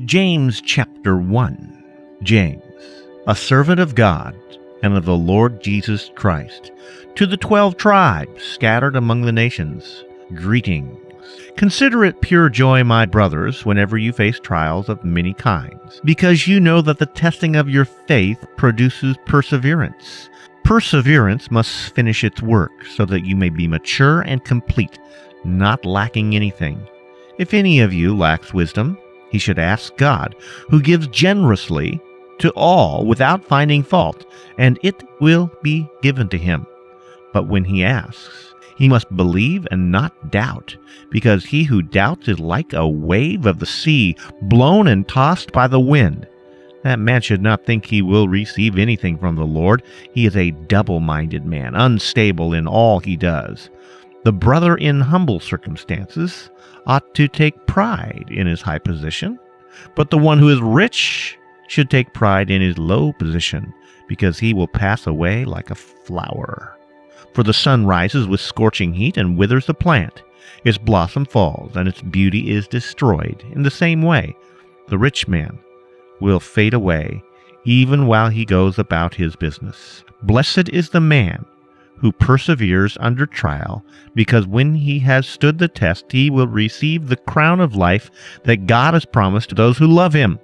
James chapter 1. James, a servant of God and of the Lord Jesus Christ, to the 12 tribes scattered among the nations, greetings. Consider it pure joy, my brothers, whenever you face trials of many kinds, because you know that the testing of your faith produces perseverance. Perseverance must finish its work, so that you may be mature and complete, not lacking anything. If any of you lacks wisdom, he should ask God, who gives generously to all without finding fault, and it will be given to him. But when he asks, he must believe and not doubt, because he who doubts is like a wave of the sea, blown and tossed by the wind. That man should not think he will receive anything from the Lord. He is a double-minded man, unstable in all he does. The brother in humble circumstances ought to take pride in his high position, but the one who is rich should take pride in his low position, because he will pass away like a flower. For the sun rises with scorching heat and withers the plant. Its blossom falls, and its beauty is destroyed. In the same way, the rich man will fade away, even while he goes about his business. Blessed is the man who perseveres under trial, because when he has stood the test, he will receive the crown of life that God has promised to those who love him.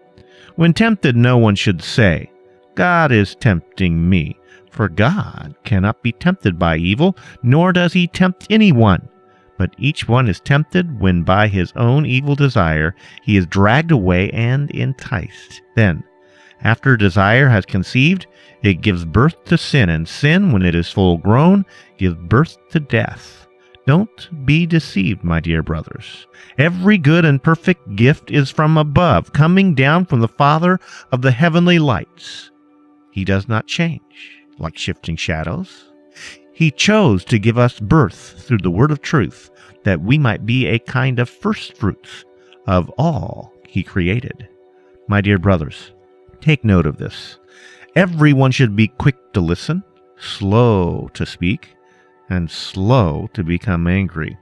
When tempted, no one should say, "God is tempting me," for God cannot be tempted by evil, nor does he tempt anyone. But each one is tempted when by his own evil desire he is dragged away and enticed. Then, after desire has conceived, it gives birth to sin, and sin, when it is full grown, gives birth to death. Don't be deceived, my dear brothers. Every good and perfect gift is from above, coming down from the Father of the heavenly lights. He does not change like shifting shadows. He chose to give us birth through the word of truth, that we might be a kind of firstfruits of all he created. My dear brothers, take note of this. Everyone should be quick to listen, slow to speak, and slow to become angry.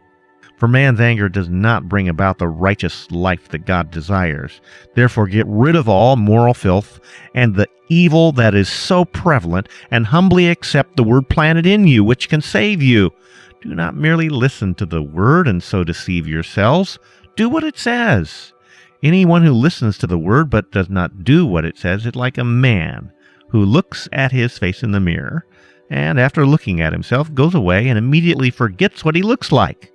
For man's anger does not bring about the righteous life that God desires. Therefore, get rid of all moral filth and the evil that is so prevalent, and humbly accept the word planted in you, which can save you. Do not merely listen to the word and so deceive yourselves. Do what it says. Anyone who listens to the word but does not do what it says is like a man who looks at his face in the mirror, and after looking at himself goes away and immediately forgets what he looks like.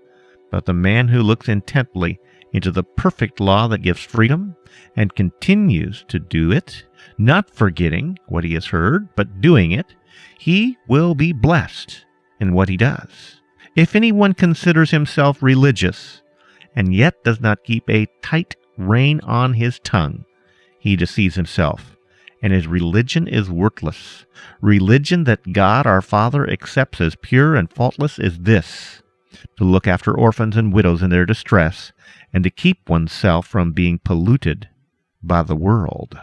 But the man who looks intently into the perfect law that gives freedom and continues to do it, not forgetting what he has heard, but doing it, he will be blessed in what he does. If anyone considers himself religious and yet does not keep a tight rein on his tongue, he deceives himself, and his religion is worthless. Religion that God our Father accepts as pure and faultless is this: to look after orphans and widows in their distress, and to keep oneself from being polluted by the world.